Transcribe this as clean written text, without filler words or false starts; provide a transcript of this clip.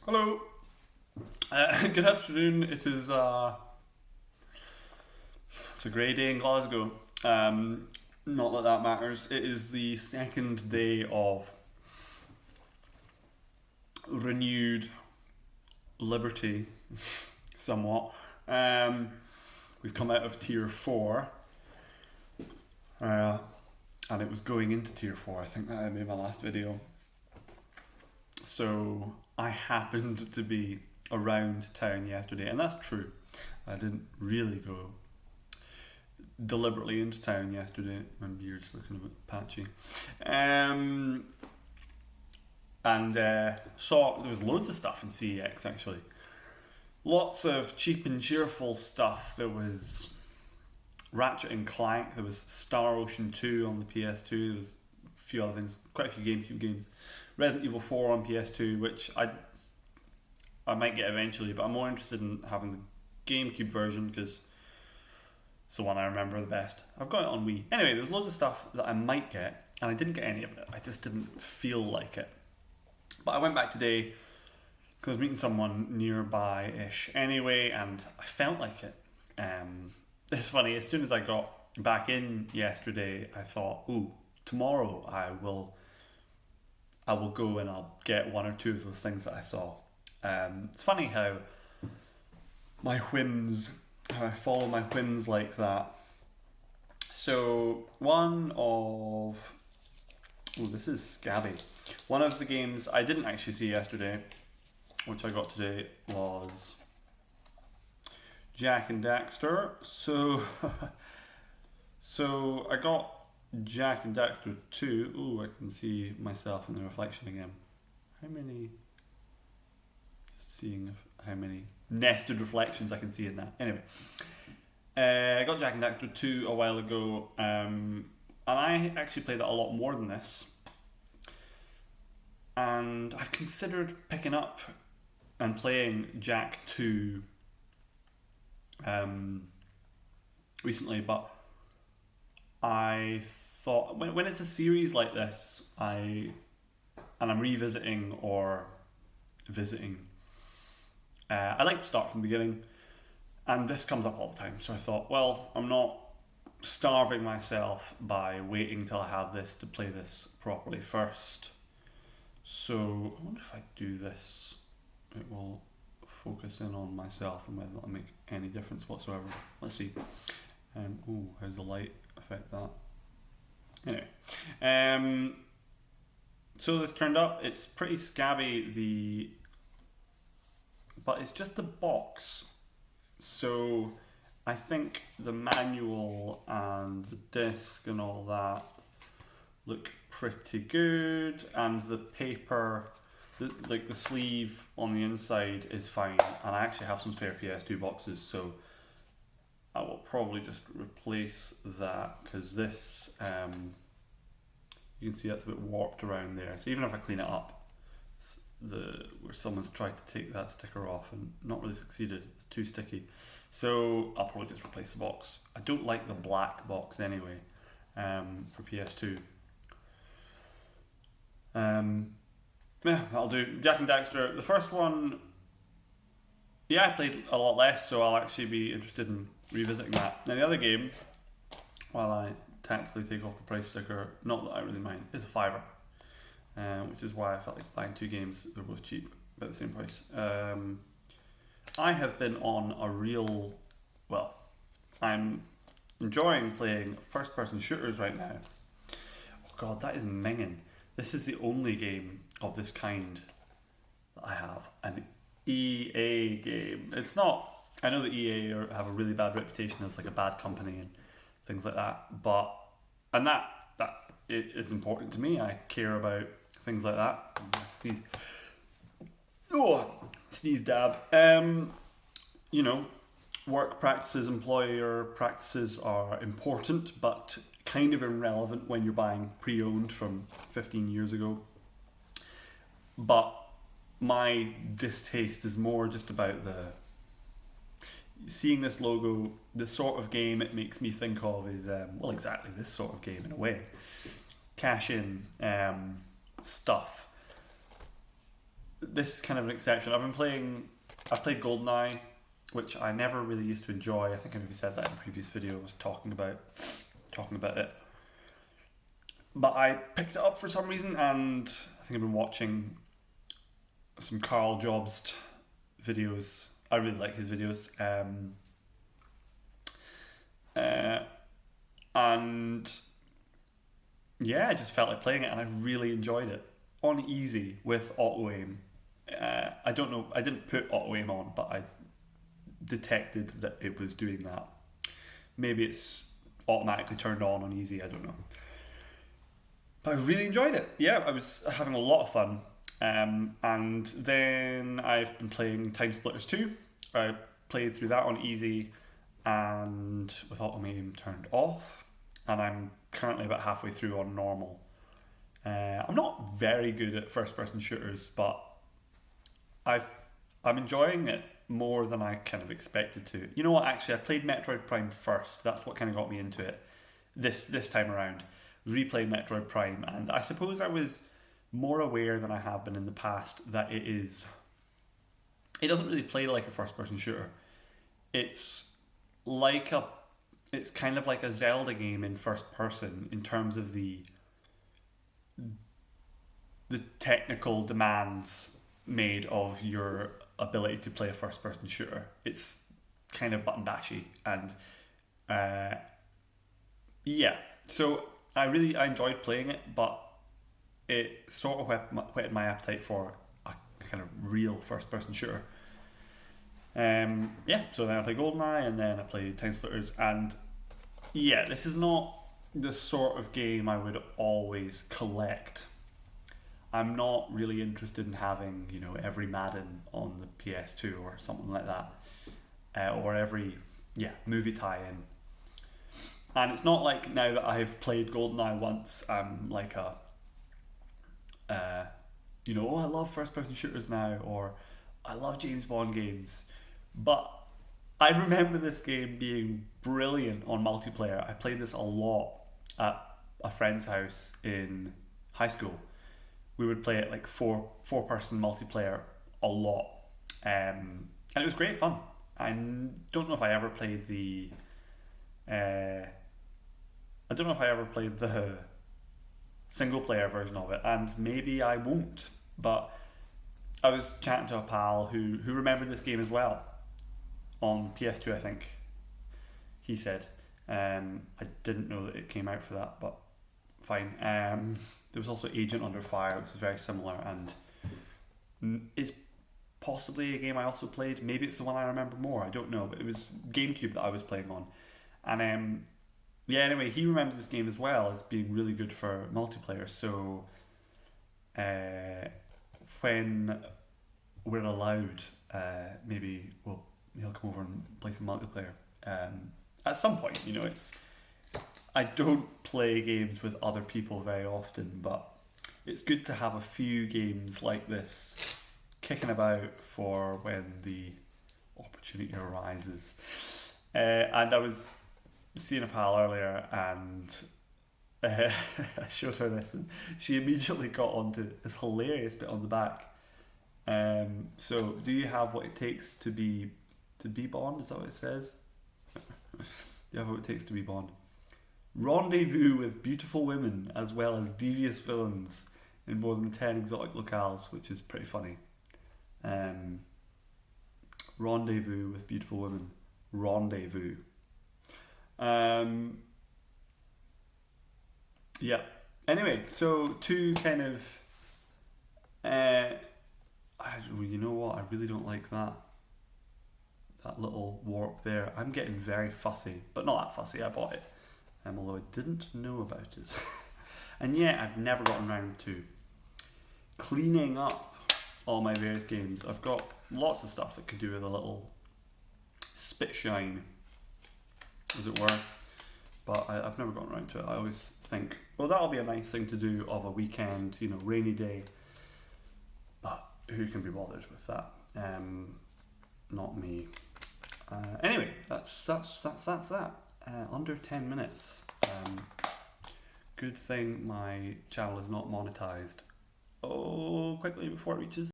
Hello. Good afternoon. It's a grey day in Glasgow. Not that that matters. It is the second day of renewed liberty, somewhat. We've come out of tier 4, and it was going into tier 4. I think that I made my last video. So I happened to be around town yesterday, and that's true. I didn't really go deliberately into town yesterday. My beard's looking a bit patchy. And saw there was loads of stuff in CEX actually. Lots of cheap and cheerful stuff. There was Ratchet and Clank. There was Star Ocean 2 on the PS2. There was a few other things. Quite a few GameCube games. Resident Evil 4 on PS2, which I might get eventually, but I'm more interested in having the GameCube version because it's the one I remember the best. I've got it on Wii. Anyway, there's loads of stuff that I might get, and I didn't get any of it. I just didn't feel like it. But I went back today because I was meeting someone nearby-ish anyway, and I felt like it. It's funny, as soon as I got back in yesterday, I thought, ooh, tomorrow I will go and I'll get one or two of those things that I saw. It's funny how I follow my whims like that. So this is scabby. One of the games I didn't actually see yesterday, which I got today, was Jak and Daxter. So I got Jak and Daxter 2. Ooh, I can see myself in the reflection again. Just seeing how many nested reflections I can see in that. Anyway, I got Jak and Daxter 2 a while ago, and I actually played that a lot more than this. And I've considered picking up and playing Jak 2 recently, but I thought when it's a series like this, and I'm revisiting or visiting, I like to start from the beginning, and this comes up all the time. So I thought, well, I'm not starving myself by waiting till I have this to play this properly first. So I wonder if I do this, it will focus in on myself and whether it'll make any difference whatsoever. Let's see. Ooh, how's the light affect that? Anyway, so this turned up. It's pretty scabby, but it's just the box. So I think the manual and the disc and all that look pretty good, and the paper, the sleeve on the inside is fine. And I actually have some spare PS2 boxes, so I will probably just replace that because this, you can see that's a bit warped around there. So even if I clean it up, where someone's tried to take that sticker off and not really succeeded, it's too sticky. So I'll probably just replace the box. I don't like the black box anyway, for PS2. Yeah, that'll do. Jak and Daxter, the first one, yeah, I played a lot less, so I'll actually be interested in revisiting that. Now the other game, while I tactfully take off the price sticker, not that I really mind, is a £5, which is why I felt like buying two games. They're both cheap, but at the same price. I have been on I'm enjoying playing first-person shooters right now. Oh god, that is minging. This is the only game of this kind that I have, an EA game. It's not, I know that EA have a really bad reputation as like a bad company and things like that, and that it is important to me. I care about things like that. Sneeze. Oh, sneeze dab. Work practices, employer practices are important, but kind of irrelevant when you're buying pre-owned from 15 years ago. But my distaste is more just about seeing this logo. The sort of game it makes me think of is exactly this sort of game in a way. Cash in stuff. this is kind of an exception. I played GoldenEye, which I never really used to enjoy. I think I maybe said that in a previous video. I was talking about it. But I picked it up for some reason, and I think I've been watching some Carl Jobst videos. I really like his videos. And yeah, I just felt like playing it, and I really enjoyed it on easy with auto aim. I don't know. I didn't put auto aim on, but I detected that it was doing that. Maybe it's automatically turned on easy. I don't know. But I really enjoyed it. Yeah, I was having a lot of fun. And then I've been playing Time Splitters 2. I played through that on easy and with auto aim turned off. And I'm currently about halfway through on normal. I'm not very good at first-person shooters, but I'm enjoying it more than I kind of expected to. You know what? Actually, I played Metroid Prime first. That's what kind of got me into it. This time around, replayed Metroid Prime, and I suppose I was more aware than I have been in the past that it doesn't really play like a first-person shooter. It's kind of like a Zelda game in first person in terms of the technical demands made of your ability to play a first person shooter. It's kind of button bashy, and yeah, so I enjoyed playing it, but it sort of whetted my appetite for a kind of real first person shooter. Yeah, so then I played GoldenEye, and then I played Time Splitters, and yeah, this is not the sort of game I would always collect. I'm not really interested in having, every Madden on the PS2 or something like that, or every movie tie-in. And it's not like now that I've played GoldenEye once, I'm like I love first-person shooters now, or I love James Bond games. But I remember this game being brilliant on multiplayer. I played this a lot at a friend's house in high school. We would play it like four-person multiplayer a lot, and it was great fun. I don't know if I ever played the single player version of it, and maybe I won't. But I was chatting to a pal who remembered this game as well on PS2, I think. He said, I didn't know that it came out for that, but fine. There was also Agent Under Fire, which is very similar, and is possibly a game I also played. Maybe it's the one I remember more, I don't know, but it was GameCube that I was playing on. And anyway, he remembered this game as well as being really good for multiplayer. So when we're allowed, maybe he'll come over and play some multiplayer. At some point, I don't play games with other people very often, but it's good to have a few games like this kicking about for when the opportunity arises. And I was seeing a pal earlier, and I showed her this, and she immediately got onto this hilarious bit on the back. So, do you have what it takes to be Bond? Is that what it says? Do you have what it takes to be Bond? Rendezvous with beautiful women as well as devious villains in more than 10 exotic locales, which is pretty funny. Rendezvous with beautiful women. Rendezvous. Yeah. Anyway, so two kind of... you know what? I really don't like that little warp there. I'm getting very fussy, but not that fussy. I bought it. Although I didn't know about it. And yet I've never gotten around to cleaning up all my various games. I've got lots of stuff that could do with a little spit shine, as it were, but I've never gotten around to it. I always think, well, that'll be a nice thing to do of a weekend, rainy day, but who can be bothered with that? Not me. Anyway, that's that. Under 10 minutes. Good thing my channel is not monetized. Oh, quickly before it reaches